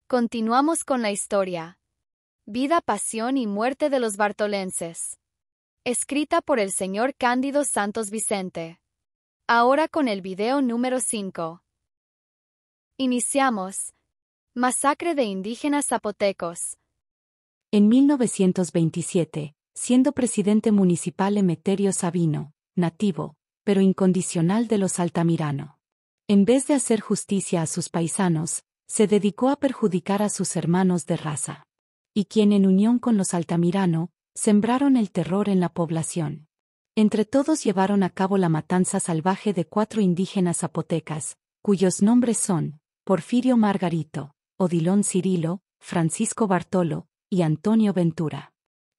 Continuamos con la historia. Vida, pasión y muerte de los bartolenses. Escrita por el señor Cándido Santos Vicente. Ahora con el video número 5. Iniciamos. Masacre de indígenas zapotecos. En 1927, siendo presidente municipal Emeterio Sabino, nativo, pero incondicional de los Altamirano. En vez de hacer justicia a sus paisanos, se dedicó a perjudicar a sus hermanos de raza. Y quien en unión con los Altamirano, sembraron el terror en la población. Entre todos llevaron a cabo la matanza salvaje de 4 indígenas zapotecas, cuyos nombres son Porfirio Margarito, Odilon Cirilo, Francisco Bartolo y Antonio Ventura.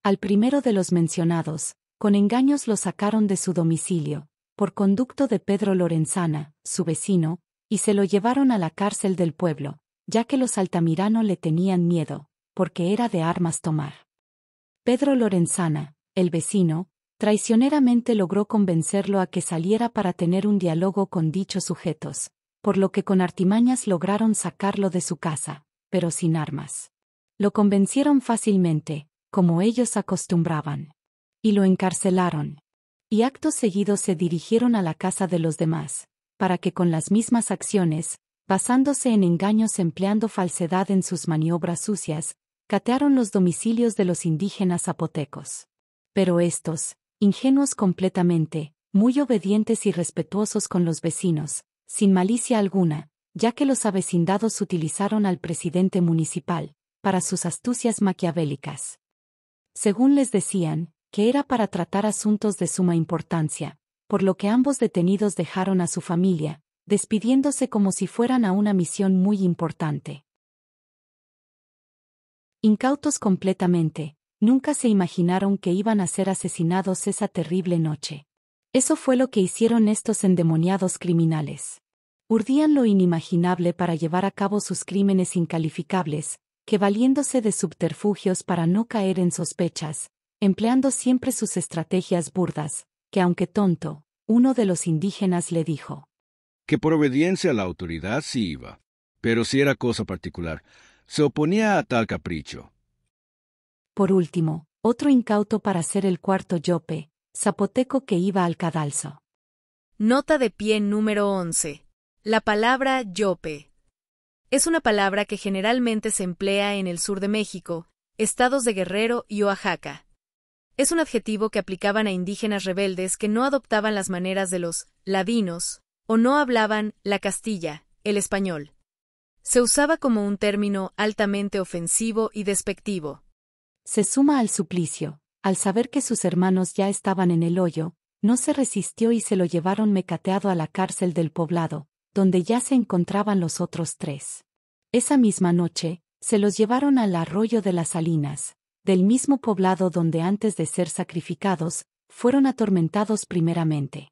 Al primero de los mencionados, con engaños lo sacaron de su domicilio, por conducto de Pedro Lorenzana, su vecino, y se lo llevaron a la cárcel del pueblo, ya que los Altamirano le tenían miedo, porque era de armas tomar. Pedro Lorenzana, el vecino, traicioneramente logró convencerlo a que saliera para tener un diálogo con dichos sujetos, por lo que con artimañas lograron sacarlo de su casa, pero sin armas. Lo convencieron fácilmente, como ellos acostumbraban. Y lo encarcelaron. Y acto seguido se dirigieron a la casa de los demás, para que con las mismas acciones, basándose en engaños empleando falsedad en sus maniobras sucias, catearon los domicilios de los indígenas zapotecos. Pero estos, ingenuos completamente, muy obedientes y respetuosos con los vecinos, sin malicia alguna, ya que los avecindados utilizaron al presidente municipal, para sus astucias maquiavélicas. Según les decían, que era para tratar asuntos de suma importancia, por lo que ambos detenidos dejaron a su familia, despidiéndose como si fueran a una misión muy importante. Incautos completamente, nunca se imaginaron que iban a ser asesinados esa terrible noche. Eso fue lo que hicieron estos endemoniados criminales. Urdían lo inimaginable para llevar a cabo sus crímenes incalificables, que valiéndose de subterfugios para no caer en sospechas, empleando siempre sus estrategias burdas, que aunque tonto, uno de los indígenas le dijo. Que por obediencia a la autoridad sí iba, pero si era cosa particular, se oponía a tal capricho. Por último, otro incauto para ser el cuarto yope, zapoteco que iba al cadalso. Nota de pie número 11. La palabra yope. Es una palabra que generalmente se emplea en el sur de México, estados de Guerrero y Oaxaca. Es un adjetivo que aplicaban a indígenas rebeldes que no adoptaban las maneras de los ladinos, o no hablaban la castilla, el español. Se usaba como un término altamente ofensivo y despectivo. Se suma al suplicio, al saber que sus hermanos ya estaban en el hoyo, no se resistió y se lo llevaron mecateado a la cárcel del poblado, donde ya se encontraban los otros 3. Esa misma noche, se los llevaron al arroyo de las Salinas, del mismo poblado donde antes de ser sacrificados, fueron atormentados primeramente.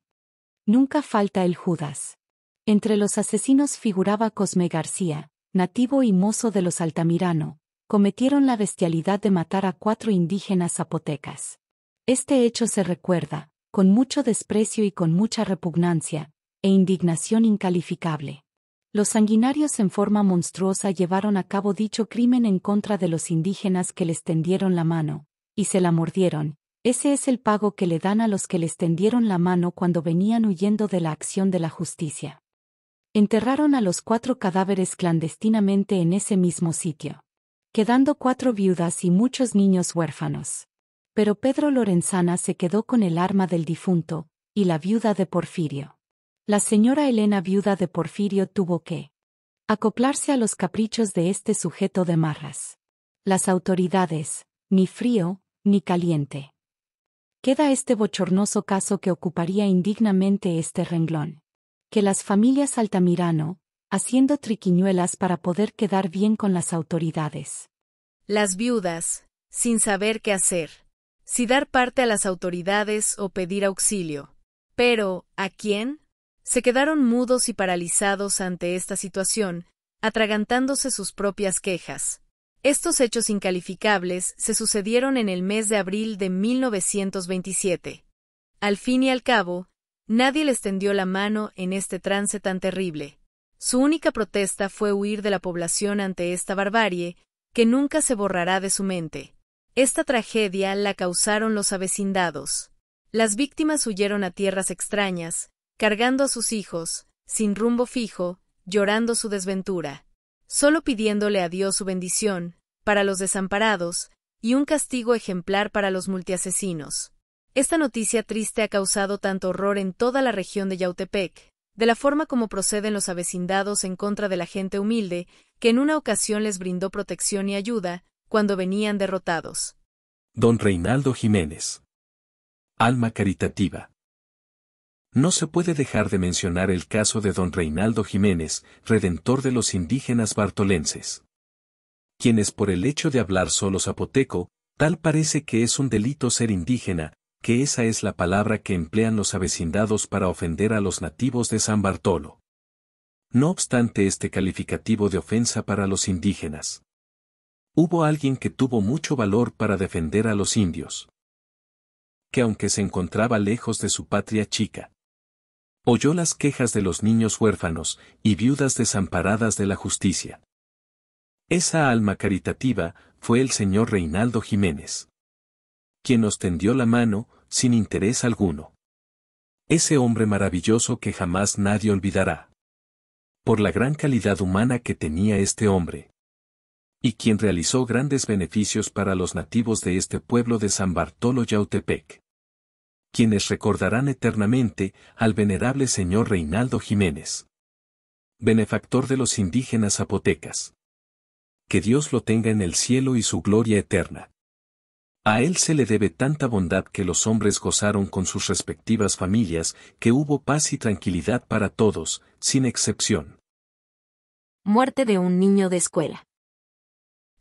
Nunca falta el Judas. Entre los asesinos figuraba Cosme García, nativo y mozo de los Altamirano, cometieron la bestialidad de matar a 4 indígenas zapotecas. Este hecho se recuerda, con mucho desprecio y con mucha repugnancia, e indignación incalificable. Los sanguinarios en forma monstruosa llevaron a cabo dicho crimen en contra de los indígenas que les tendieron la mano, y se la mordieron. Ese es el pago que le dan a los que les tendieron la mano cuando venían huyendo de la acción de la justicia. Enterraron a los 4 cadáveres clandestinamente en ese mismo sitio, quedando 4 viudas y muchos niños huérfanos. Pero Pedro Lorenzana se quedó con el arma del difunto, y la viuda de Porfirio. La señora Elena, viuda de Porfirio, tuvo que acoplarse a los caprichos de este sujeto de marras. Las autoridades, ni frío, ni caliente. Queda este bochornoso caso que ocuparía indignamente este renglón. Que las familias Altamirano, haciendo triquiñuelas para poder quedar bien con las autoridades. Las viudas, sin saber qué hacer. Si dar parte a las autoridades o pedir auxilio. Pero, ¿a quién? Se quedaron mudos y paralizados ante esta situación, atragantándose sus propias quejas. Estos hechos incalificables se sucedieron en el mes de abril de 1927. Al fin y al cabo, nadie les tendió la mano en este trance tan terrible. Su única protesta fue huir de la población ante esta barbarie, que nunca se borrará de su mente. Esta tragedia la causaron los avecindados. Las víctimas huyeron a tierras extrañas, cargando a sus hijos, sin rumbo fijo, llorando su desventura, solo pidiéndole a Dios su bendición, para los desamparados, y un castigo ejemplar para los multiasesinos. Esta noticia triste ha causado tanto horror en toda la región de Yautepec, de la forma como proceden los avecindados en contra de la gente humilde, que en una ocasión les brindó protección y ayuda, cuando venían derrotados. Don Reinaldo Jiménez. Alma caritativa. No se puede dejar de mencionar el caso de don Reinaldo Jiménez, redentor de los indígenas bartolenses. Quienes por el hecho de hablar solo zapoteco, tal parece que es un delito ser indígena, que esa es la palabra que emplean los avecindados para ofender a los nativos de San Bartolo. No obstante este calificativo de ofensa para los indígenas, hubo alguien que tuvo mucho valor para defender a los indios, que aunque se encontraba lejos de su patria chica, oyó las quejas de los niños huérfanos y viudas desamparadas de la justicia. Esa alma caritativa fue el señor Reinaldo Jiménez, quien nos tendió la mano, sin interés alguno. Ese hombre maravilloso que jamás nadie olvidará, por la gran calidad humana que tenía este hombre, y quien realizó grandes beneficios para los nativos de este pueblo de San Bartolo Yautepec, quienes recordarán eternamente al venerable señor Reinaldo Jiménez, benefactor de los indígenas zapotecas. Que Dios lo tenga en el cielo y su gloria eterna. A él se le debe tanta bondad que los hombres gozaron con sus respectivas familias, que hubo paz y tranquilidad para todos, sin excepción. Muerte de un niño de escuela.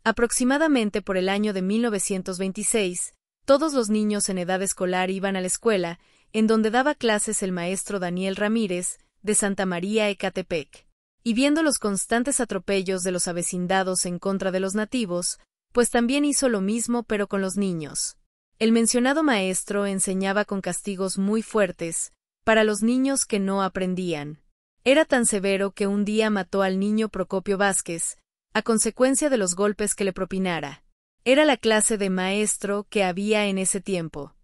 Aproximadamente por el año de 1926, todos los niños en edad escolar iban a la escuela, en donde daba clases el maestro Daniel Ramírez, de Santa María Ecatepec. Y viendo los constantes atropellos de los avecindados en contra de los nativos, pues también hizo lo mismo pero con los niños. El mencionado maestro enseñaba con castigos muy fuertes, para los niños que no aprendían. Era tan severo que un día mató al niño Procopio Vázquez, a consecuencia de los golpes que le propinara. Era la clase de maestro que había en ese tiempo.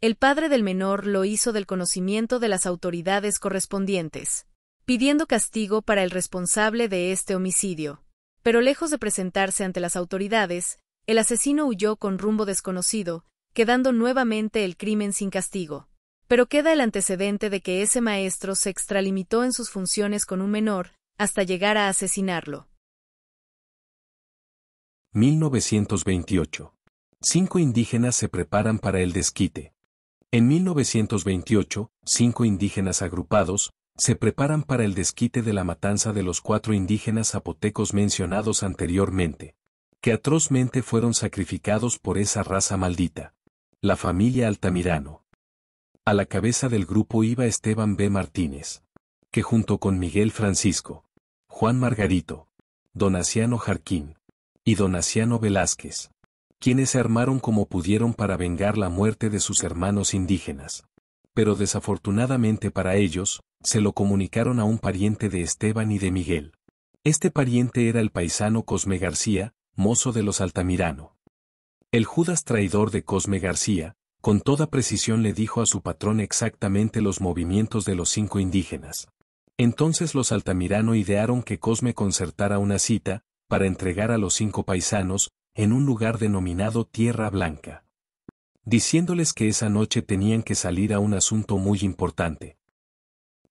El padre del menor lo hizo del conocimiento de las autoridades correspondientes, pidiendo castigo para el responsable de este homicidio. Pero lejos de presentarse ante las autoridades, el asesino huyó con rumbo desconocido, quedando nuevamente el crimen sin castigo. Pero queda el antecedente de que ese maestro se extralimitó en sus funciones con un menor, hasta llegar a asesinarlo. 1928. 5 indígenas se preparan para el desquite. En 1928, 5 indígenas agrupados se preparan para el desquite de la matanza de los 4 indígenas zapotecos mencionados anteriormente, que atrozmente fueron sacrificados por esa raza maldita, la familia Altamirano. A la cabeza del grupo iba Esteban B. Martínez, que junto con Miguel Francisco, Juan Margarito, Donaciano Jarquín y Donaciano Velázquez, quienes se armaron como pudieron para vengar la muerte de sus hermanos indígenas. Pero desafortunadamente para ellos, se lo comunicaron a un pariente de Esteban y de Miguel. Este pariente era el paisano Cosme García, mozo de los Altamirano. El Judas traidor de Cosme García, con toda precisión le dijo a su patrón exactamente los movimientos de los 5 indígenas. Entonces los Altamirano idearon que Cosme concertara una cita, para entregar a los 5 paisanos, en un lugar denominado Tierra Blanca, diciéndoles que esa noche tenían que salir a un asunto muy importante.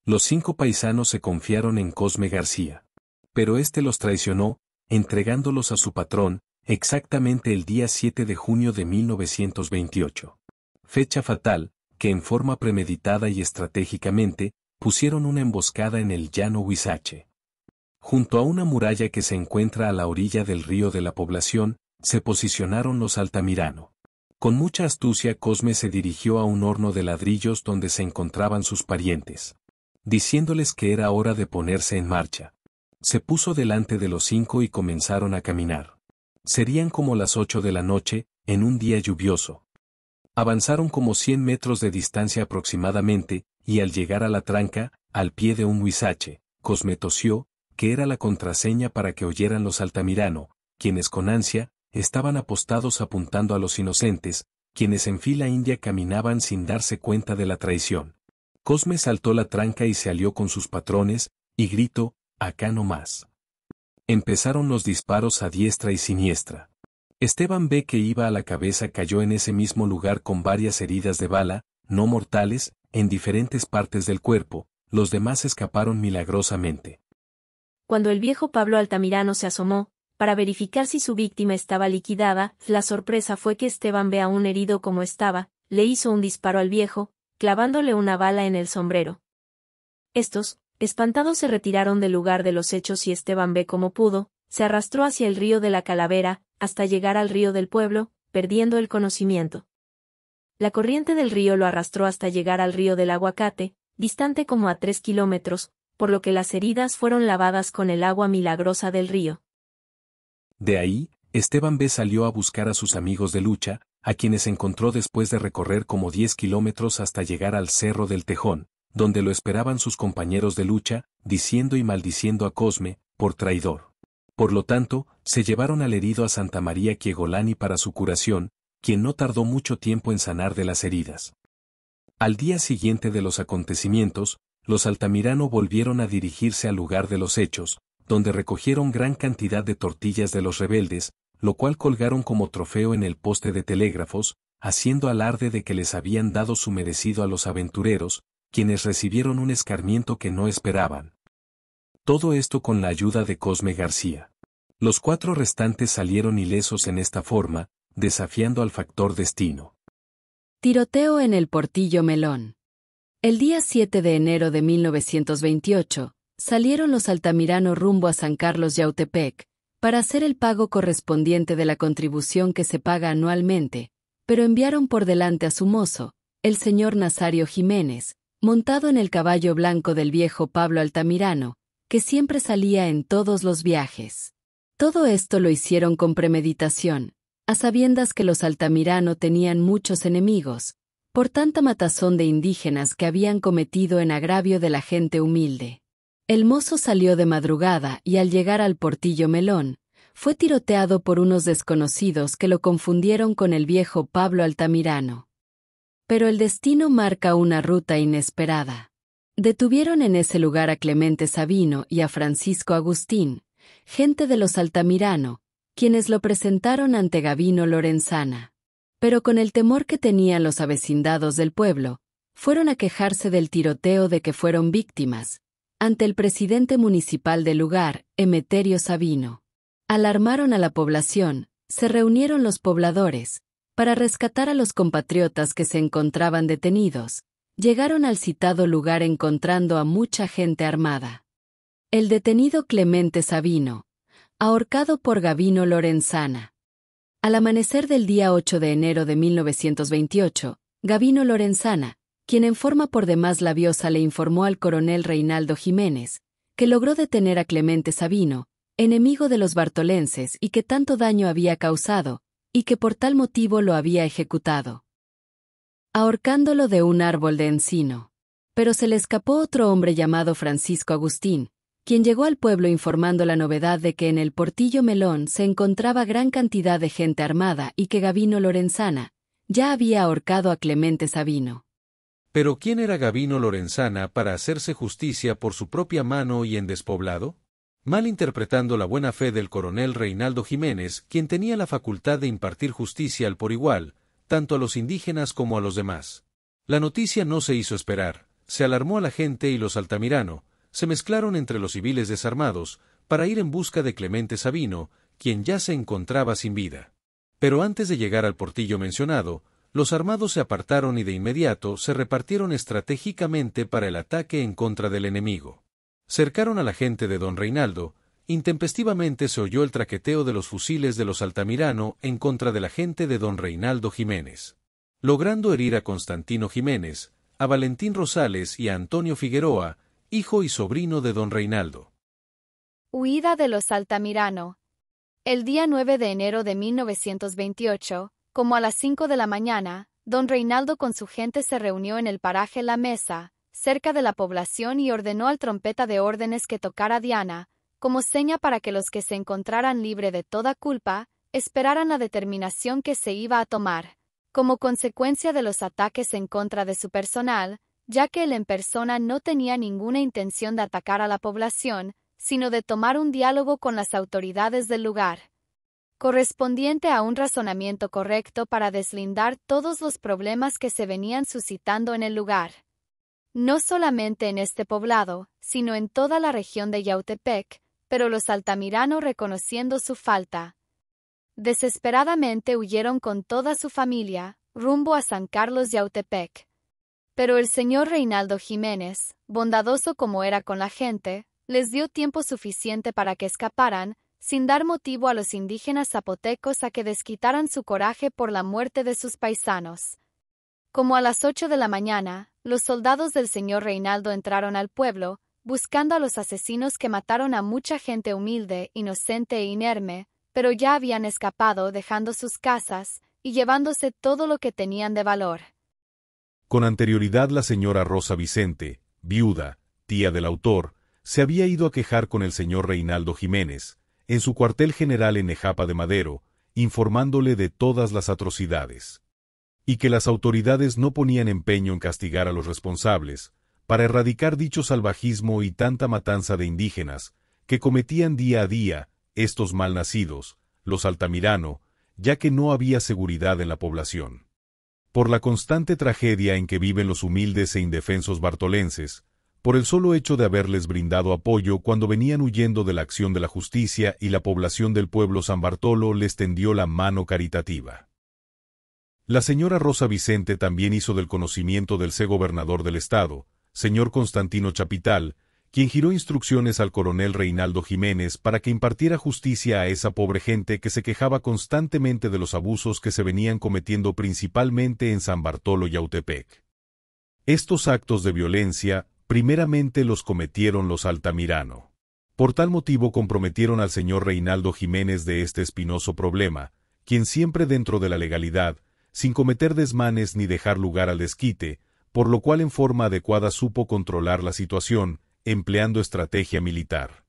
Los 5 paisanos se confiaron en Cosme García, pero éste los traicionó, entregándolos a su patrón, exactamente el día 7 de junio de 1928. Fecha fatal, que en forma premeditada y estratégicamente, pusieron una emboscada en el llano Huizache. Junto a una muralla que se encuentra a la orilla del río de la población, se posicionaron los Altamirano. Con mucha astucia Cosme se dirigió a un horno de ladrillos donde se encontraban sus parientes, diciéndoles que era hora de ponerse en marcha. Se puso delante de los 5 y comenzaron a caminar. Serían como las 8 de la noche, en un día lluvioso. Avanzaron como 100 metros de distancia aproximadamente, y al llegar a la tranca, al pie de un huizache, Cosme tosió, que era la contraseña para que oyeran los Altamirano, quienes con ansia, estaban apostados apuntando a los inocentes, quienes en fila india caminaban sin darse cuenta de la traición. Cosme saltó la tranca y se alió con sus patrones, y gritó, «Acá no más». Empezaron los disparos a diestra y siniestra. Esteban B., que iba a la cabeza, cayó en ese mismo lugar con varias heridas de bala, no mortales, en diferentes partes del cuerpo. Los demás escaparon milagrosamente. Cuando el viejo Pablo Altamirano se asomó, para verificar si su víctima estaba liquidada, la sorpresa fue que Esteban B., aún herido como estaba, le hizo un disparo al viejo, clavándole una bala en el sombrero. Estos, espantados, se retiraron del lugar de los hechos y Esteban B., como pudo, se arrastró hacia el río de la Calavera, hasta llegar al río del pueblo, perdiendo el conocimiento. La corriente del río lo arrastró hasta llegar al río del Aguacate, distante como a 3 kilómetros, por lo que las heridas fueron lavadas con el agua milagrosa del río. De ahí, Esteban B. salió a buscar a sus amigos de lucha, a quienes encontró después de recorrer como 10 kilómetros hasta llegar al Cerro del Tejón, donde lo esperaban sus compañeros de lucha, diciendo y maldiciendo a Cosme, por traidor. Por lo tanto, se llevaron al herido a Santa María Quiegolani para su curación, quien no tardó mucho tiempo en sanar de las heridas. Al día siguiente de los acontecimientos, los Altamirano volvieron a dirigirse al lugar de los hechos, donde recogieron gran cantidad de tortillas de los rebeldes, lo cual colgaron como trofeo en el poste de telégrafos, haciendo alarde de que les habían dado su merecido a los aventureros, quienes recibieron un escarmiento que no esperaban. Todo esto con la ayuda de Cosme García. Los 4 restantes salieron ilesos en esta forma, desafiando al factor destino. Tiroteo en el Portillo Melón. El día 7 de enero de 1928, salieron los Altamirano rumbo a San Carlos Yautepec, para hacer el pago correspondiente de la contribución que se paga anualmente, pero enviaron por delante a su mozo, el señor Nazario Jiménez, montado en el caballo blanco del viejo Pablo Altamirano, que siempre salía en todos los viajes. Todo esto lo hicieron con premeditación, a sabiendas que los Altamirano tenían muchos enemigos, por tanta matazón de indígenas que habían cometido en agravio de la gente humilde. El mozo salió de madrugada y al llegar al Portillo Melón, fue tiroteado por unos desconocidos que lo confundieron con el viejo Pablo Altamirano. Pero el destino marca una ruta inesperada. Detuvieron en ese lugar a Clemente Sabino y a Francisco Agustín, gente de los Altamirano, quienes lo presentaron ante Gavino Lorenzana. Pero con el temor que tenían los avecindados del pueblo, fueron a quejarse del tiroteo de que fueron víctimas, ante el presidente municipal del lugar, Emeterio Sabino. Alarmaron a la población, se reunieron los pobladores, para rescatar a los compatriotas que se encontraban detenidos. Llegaron al citado lugar encontrando a mucha gente armada. El detenido Clemente Sabino, ahorcado por Gavino Lorenzana. Al amanecer del día 8 de enero de 1928, Gavino Lorenzana, quien en forma por demás labiosa le informó al coronel Reinaldo Jiménez, que logró detener a Clemente Sabino, enemigo de los bartolenses y que tanto daño había causado, y que por tal motivo lo había ejecutado, ahorcándolo de un árbol de encino. Pero se le escapó otro hombre llamado Francisco Agustín, quien llegó al pueblo informando la novedad de que en el Portillo Melón se encontraba gran cantidad de gente armada y que Gavino Lorenzana ya había ahorcado a Clemente Sabino. ¿Pero quién era Gavino Lorenzana para hacerse justicia por su propia mano y en despoblado? Mal interpretando la buena fe del coronel Reinaldo Jiménez, quien tenía la facultad de impartir justicia al por igual, tanto a los indígenas como a los demás. La noticia no se hizo esperar, se alarmó a la gente y los Altamirano se mezclaron entre los civiles desarmados para ir en busca de Clemente Sabino, quien ya se encontraba sin vida. Pero antes de llegar al portillo mencionado, los armados se apartaron y de inmediato se repartieron estratégicamente para el ataque en contra del enemigo. Cercaron a la gente de don Reinaldo, intempestivamente se oyó el traqueteo de los fusiles de los Altamirano en contra de la gente de don Reinaldo Jiménez. Logrando herir a Constantino Jiménez, a Valentín Rosales y a Antonio Figueroa, hijo y sobrino de don Reinaldo. Huida de los Altamirano. El día 9 de enero de 1928, como a las 5 de la mañana, don Reinaldo con su gente se reunió en el paraje La Mesa, cerca de la población y ordenó al trompeta de órdenes que tocara diana, como seña para que los que se encontraran libre de toda culpa, esperaran la determinación que se iba a tomar, como consecuencia de los ataques en contra de su personal, ya que él en persona no tenía ninguna intención de atacar a la población, sino de tomar un diálogo con las autoridades del lugar, correspondiente a un razonamiento correcto para deslindar todos los problemas que se venían suscitando en el lugar. No solamente en este poblado, sino en toda la región de Yautepec, pero los Altamirano, reconociendo su falta, desesperadamente huyeron con toda su familia, rumbo a San Carlos Yautepec. Pero el señor Reinaldo Jiménez, bondadoso como era con la gente, les dio tiempo suficiente para que escaparan, sin dar motivo a los indígenas zapotecos a que desquitaran su coraje por la muerte de sus paisanos. Como a las 8 de la mañana, los soldados del señor Reinaldo entraron al pueblo, buscando a los asesinos que mataron a mucha gente humilde, inocente e inerme, pero ya habían escapado dejando sus casas y llevándose todo lo que tenían de valor. Con anterioridad la señora Rosa Vicente, viuda, tía del autor, se había ido a quejar con el señor Reinaldo Jiménez, en su cuartel general en Nejapa de Madero, informándole de todas las atrocidades, y que las autoridades no ponían empeño en castigar a los responsables, para erradicar dicho salvajismo y tanta matanza de indígenas, que cometían día a día estos malnacidos, los Altamirano, ya que no había seguridad en la población. Por la constante tragedia en que viven los humildes e indefensos bartolenses, por el solo hecho de haberles brindado apoyo cuando venían huyendo de la acción de la justicia y la población del pueblo San Bartolo les tendió la mano caritativa. La señora Rosa Vicente también hizo del conocimiento del gobernador del estado, señor Constantino Chapital, quien giró instrucciones al coronel Reinaldo Jiménez para que impartiera justicia a esa pobre gente que se quejaba constantemente de los abusos que se venían cometiendo principalmente en San Bartolo y Yautepec. Estos actos de violencia, primeramente los cometieron los Altamirano. Por tal motivo comprometieron al señor Reinaldo Jiménez de este espinoso problema, quien siempre dentro de la legalidad, sin cometer desmanes ni dejar lugar al desquite, por lo cual en forma adecuada supo controlar la situación, empleando estrategia militar,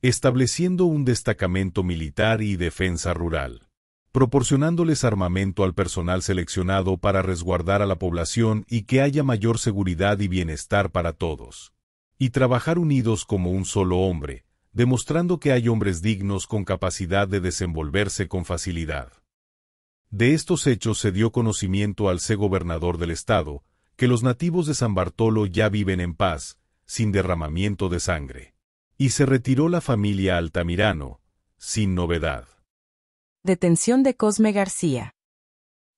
estableciendo un destacamento militar y defensa rural, proporcionándoles armamento al personal seleccionado para resguardar a la población y que haya mayor seguridad y bienestar para todos, y trabajar unidos como un solo hombre, demostrando que hay hombres dignos con capacidad de desenvolverse con facilidad. De estos hechos se dio conocimiento al gobernador del estado, que los nativos de San Bartolo ya viven en paz, sin derramamiento de sangre. Y se retiró la familia Altamirano, sin novedad. Detención de Cosme García.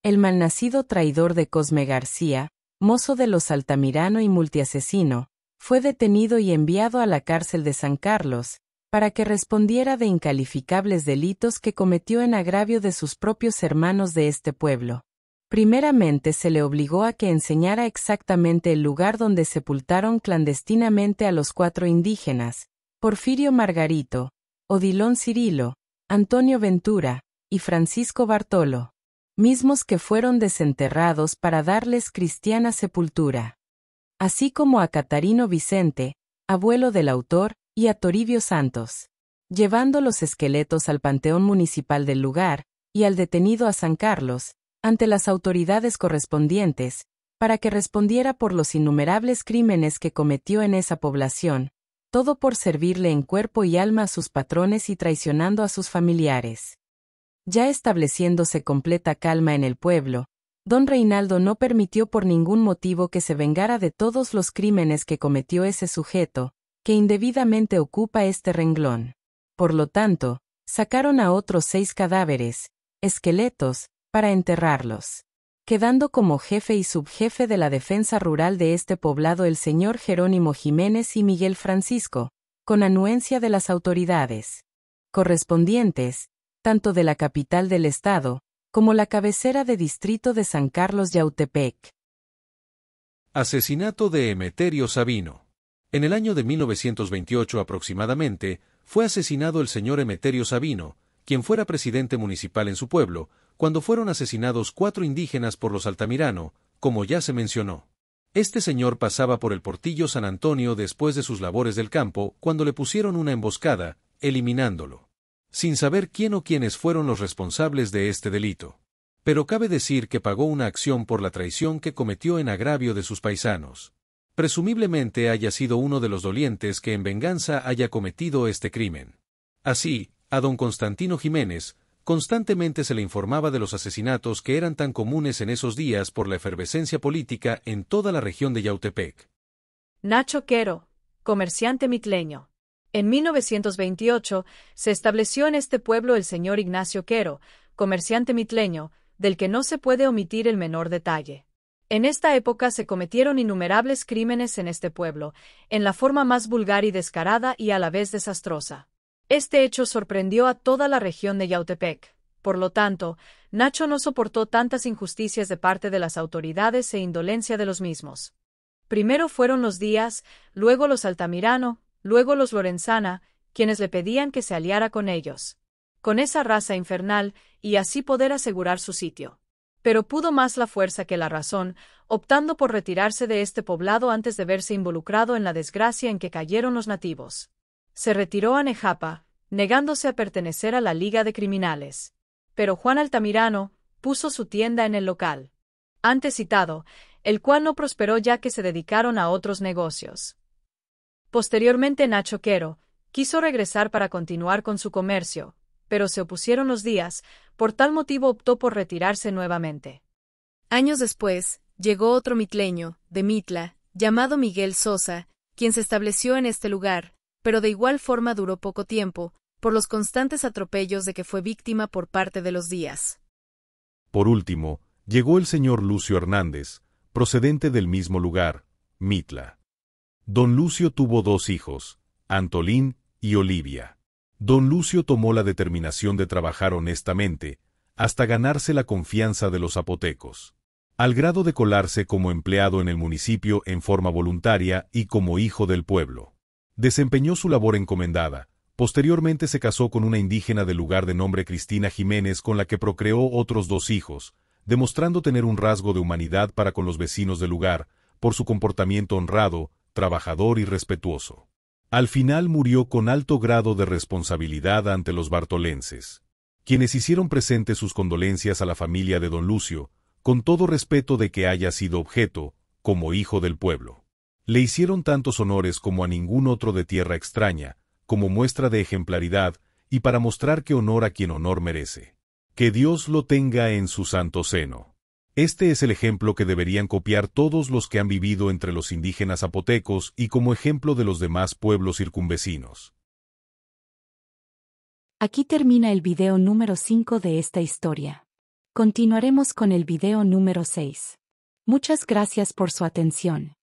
El malnacido traidor de Cosme García, mozo de los Altamirano y multiasesino, fue detenido y enviado a la cárcel de San Carlos, para que respondiera de incalificables delitos que cometió en agravio de sus propios hermanos de este pueblo. Primeramente se le obligó a que enseñara exactamente el lugar donde sepultaron clandestinamente a los 4 indígenas, Porfirio Margarito, Odilon Cirilo, Antonio Ventura y Francisco Bartolo, mismos que fueron desenterrados para darles cristiana sepultura, así como a Catarino Vicente, abuelo del autor, y a Toribio Santos, llevando los esqueletos al panteón municipal del lugar, y al detenido a San Carlos, ante las autoridades correspondientes, para que respondiera por los innumerables crímenes que cometió en esa población, todo por servirle en cuerpo y alma a sus patrones y traicionando a sus familiares. Ya estableciéndose completa calma en el pueblo, don Reinaldo no permitió por ningún motivo que se vengara de todos los crímenes que cometió ese sujeto, que indebidamente ocupa este renglón. Por lo tanto, sacaron a otros 6 cadáveres, esqueletos, para enterrarlos, quedando como jefe y subjefe de la defensa rural de este poblado el señor Jerónimo Jiménez y Miguel Francisco, con anuencia de las autoridades correspondientes, tanto de la capital del estado, como la cabecera de distrito de San Carlos Yautepec. Asesinato de Emeterio Sabino. En el año de 1928 aproximadamente, fue asesinado el señor Emeterio Sabino, quien fuera presidente municipal en su pueblo, cuando fueron asesinados 4 indígenas por los Altamirano, como ya se mencionó. Este señor pasaba por el Portillo San Antonio después de sus labores del campo, cuando le pusieron una emboscada, eliminándolo, sin saber quién o quiénes fueron los responsables de este delito. Pero cabe decir que pagó una acción por la traición que cometió en agravio de sus paisanos. Presumiblemente haya sido uno de los dolientes que en venganza haya cometido este crimen. Así, a don Constantino Jiménez, constantemente se le informaba de los asesinatos que eran tan comunes en esos días por la efervescencia política en toda la región de Yautepec. Nacho Quero, comerciante mitleño. En 1928 se estableció en este pueblo el señor Ignacio Quero, comerciante mitleño, del que no se puede omitir el menor detalle. En esta época se cometieron innumerables crímenes en este pueblo, en la forma más vulgar y descarada y a la vez desastrosa. Este hecho sorprendió a toda la región de Yautepec. Por lo tanto, Nacho no soportó tantas injusticias de parte de las autoridades e indolencia de los mismos. Primero fueron los Díaz, luego los Altamirano, luego los Lorenzana, quienes le pedían que se aliara con ellos, con esa raza infernal, y así poder asegurar su sitio. Pero pudo más la fuerza que la razón, optando por retirarse de este poblado antes de verse involucrado en la desgracia en que cayeron los nativos. Se retiró a Nejapa, negándose a pertenecer a la Liga de Criminales. Pero Juan Altamirano puso su tienda en el local antes citado, el cual no prosperó ya que se dedicaron a otros negocios. Posteriormente Nacho Quero quiso regresar para continuar con su comercio, pero se opusieron los Díaz, por tal motivo optó por retirarse nuevamente. Años después, llegó otro mitleño, de Mitla, llamado Miguel Sosa, quien se estableció en este lugar, pero de igual forma duró poco tiempo, por los constantes atropellos de que fue víctima por parte de los Díaz. Por último, llegó el señor Lucio Hernández, procedente del mismo lugar, Mitla. Don Lucio tuvo 2 hijos, Antolín y Olivia. Don Lucio tomó la determinación de trabajar honestamente, hasta ganarse la confianza de los zapotecos, al grado de colarse como empleado en el municipio en forma voluntaria y como hijo del pueblo. Desempeñó su labor encomendada. Posteriormente se casó con una indígena del lugar de nombre Cristina Jiménez, con la que procreó otros 2 hijos, demostrando tener un rasgo de humanidad para con los vecinos del lugar, por su comportamiento honrado, trabajador y respetuoso. Al final murió con alto grado de responsabilidad ante los bartolenses, quienes hicieron presentes sus condolencias a la familia de don Lucio, con todo respeto de que haya sido objeto, como hijo del pueblo. Le hicieron tantos honores como a ningún otro de tierra extraña, como muestra de ejemplaridad y para mostrar que honor a quien honor merece. Que Dios lo tenga en su santo seno. Este es el ejemplo que deberían copiar todos los que han vivido entre los indígenas zapotecos y como ejemplo de los demás pueblos circunvecinos. Aquí termina el video número 5 de esta historia. Continuaremos con el video número 6. Muchas gracias por su atención.